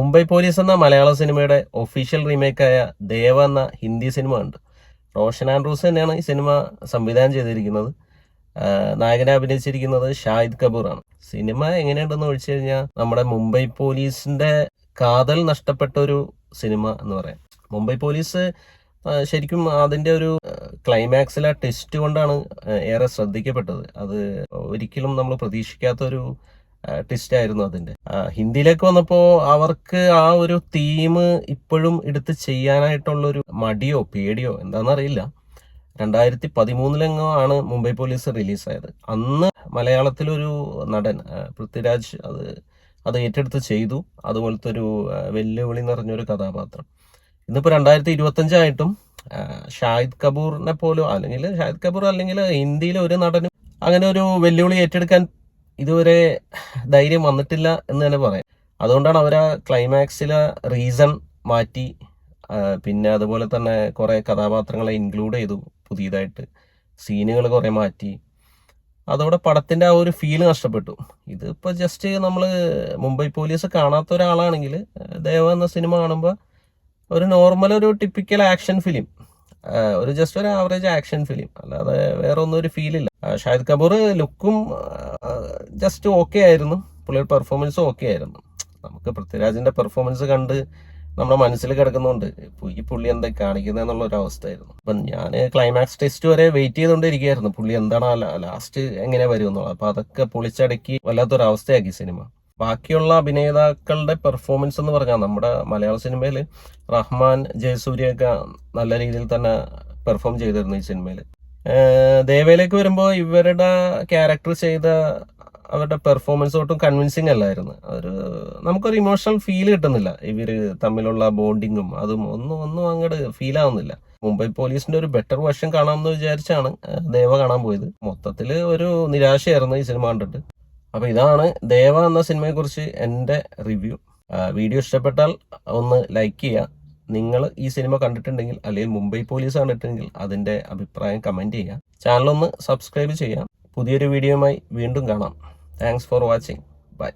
Mumbai police എന്ന മലയാള സിനിമയുടെ official റീമേക്കായ ദേവ എന്ന ഹിന്ദി സിനിമ ഉണ്ട്. റോഷൻ ആൻഡ്രൂസ് തന്നെയാണ് ഈ സിനിമ സംവിധാനം ചെയ്തിരിക്കുന്നത്. നായകനെ അഭിനയിച്ചിരിക്കുന്നത് ഷാഹിദ് കപൂറാണ്. സിനിമ എങ്ങനെയുണ്ടെന്ന് ചോദിച്ചു കഴിഞ്ഞാൽ നമ്മുടെ മുംബൈ പോലീസിന്റെ കാതൽ നഷ്ടപ്പെട്ട ഒരു സിനിമ എന്ന് പറയാം. മുംബൈ പോലീസ് ശരിക്കും അതിന്റെ ഒരു ക്ലൈമാക്സിലെ ട്വിസ്റ്റ് കൊണ്ടാണ് ഏറെ ശ്രദ്ധിക്കപ്പെട്ടത്. അത് ഒരിക്കലും നമ്മൾ പ്രതീക്ഷിക്കാത്ത ഒരു ട്വിസ്റ്റ് ആയിരുന്നു അതിന്റെ. ഹിന്ദിയിലേക്ക് വന്നപ്പോൾ അവർക്ക് ആ ഒരു തീം ഇപ്പോഴും എടുത്ത് ചെയ്യാനായിട്ടുള്ളൊരു മടിയോ പേടിയോ എന്താണെന്നറിയില്ല. 2013 ആണ് മുംബൈ പോലീസ് റിലീസായത്. അന്ന് മലയാളത്തിലൊരു നടൻ പൃഥ്വിരാജ് അത് ഏറ്റെടുത്ത് ചെയ്തു. അതുപോലത്തെ ഒരു വെല്ലുവിളി നിറഞ്ഞൊരു കഥാപാത്രം. ഇന്നിപ്പോൾ 2025 ആയിട്ടും ഷാഹിദ് കപൂറിനെ പോലും ഷാഹിദ് കപൂർ അല്ലെങ്കിൽ ഹിന്ദിയിലെ ഒരു നടനും അങ്ങനെ ഒരു വെല്ലുവിളി ഏറ്റെടുക്കാൻ ഇതുവരെ ധൈര്യം വന്നിട്ടില്ല എന്ന് തന്നെ പറയാം. അതുകൊണ്ടാണ് അവർ ആ ക്ലൈമാക്സിലെ റീസൺ മാറ്റി, പിന്നെ അതുപോലെ തന്നെ കുറെ കഥാപാത്രങ്ങളെ ഇൻക്ലൂഡ് ചെയ്തു, പുതിയതായിട്ട് സീനുകൾ കുറെ മാറ്റി. അതോടെ പടത്തിന്റെ ആ ഒരു ഫീല് നഷ്ടപ്പെട്ടു. ഇതിപ്പോൾ ജസ്റ്റ് നമ്മൾ മുംബൈ പോലീസ് കാണാത്ത ഒരാളാണെങ്കിൽ ദേവ എന്ന സിനിമ കാണുമ്പോൾ ഒരു നോർമൽ ഒരു ടിപ്പിക്കൽ ആക്ഷൻ ഫിലിം, ജസ്റ്റ് ഒരു ആവറേജ് ആക്ഷൻ ഫിലിം, അല്ലാതെ വേറെ ഒന്നും ഒരു ഫീലില്ല. ഷാഹിദ് കപൂർ ലുക്കും ജസ്റ്റ് ഓക്കെ ആയിരുന്നു, പുള്ളിയുടെ പെർഫോമൻസും ഓക്കെ ആയിരുന്നു. നമുക്ക് പൃഥ്വിരാജിന്റെ പെർഫോമൻസ് കണ്ട് നമ്മുടെ മനസ്സിൽ കിടക്കുന്നുണ്ട് ഈ പുള്ളി എന്താ കാണിക്കുന്നത് എന്നുള്ള ഒരു അവസ്ഥയായിരുന്നു. അപ്പം ഞാൻ ക്ലൈമാക്സ് ടെസ്റ്റ് വരെ വെയിറ്റ് ചെയ്തുകൊണ്ടിരിക്കുകയായിരുന്നു, പുള്ളി എന്താണ് ലാസ്റ്റ് എങ്ങനെ വരുമെന്നുള്ളത്. അപ്പൊ അതൊക്കെ പൊളിച്ചടക്കി വല്ലാത്തൊരവസ്ഥയാക്കി സിനിമ. ബാക്കിയുള്ള അഭിനേതാക്കളുടെ പെർഫോമൻസ് എന്ന് പറഞ്ഞാൽ നമ്മുടെ മലയാള സിനിമയിൽ റഹ്മാൻ, ജയസൂര്യയൊക്കെ നല്ല രീതിയിൽ തന്നെ പെർഫോം ചെയ്തിരുന്നു ഈ സിനിമയിൽ. ദേവയിലേക്ക് വരുമ്പോൾ ഇവരുടെ ക്യാരക്ടർ ചെയ്ത അവരുടെ പെർഫോമൻസ് ഒട്ടും കൺവിൻസിങ് അല്ലായിരുന്നു. നമുക്കൊരു ഇമോഷണൽ ഫീൽ കിട്ടുന്നില്ല. ഇവര് തമ്മിലുള്ള ബോണ്ടിങ്ങും അതും ഒന്നും അങ്ങോട്ട് ഫീൽ ആവുന്നില്ല. മുംബൈ പോലീസിന്റെ ഒരു ബെറ്റർ വേർഷൻ കാണാമെന്ന് വിചാരിച്ചാണ് ദേവ കാണാൻ പോയത്. മൊത്തത്തിൽ ഒരു നിരാശയായിരുന്നു ഈ സിനിമ കണ്ടിട്ട്. അപ്പൊ ഇതാണ് ദേവ എന്ന സിനിമയെ കുറിച്ച് എൻ്റെ റിവ്യൂ. വീഡിയോ ഇഷ്ടപ്പെട്ടാൽ ഒന്ന് ലൈക്ക് ചെയ്യുക. നിങ്ങൾ ഈ സിനിമ കണ്ടിട്ടുണ്ടെങ്കിൽ അല്ലെങ്കിൽ മുംബൈ പോലീസ് കണ്ടിട്ടുണ്ടെങ്കിൽ അതിന്റെ അഭിപ്രായം കമന്റ് ചെയ്യുക. ചാനലൊന്ന് സബ്സ്ക്രൈബ് ചെയ്യാം. പുതിയൊരു വീഡിയോയുമായി വീണ്ടും കാണാം. Thanks for watching. ബൈ.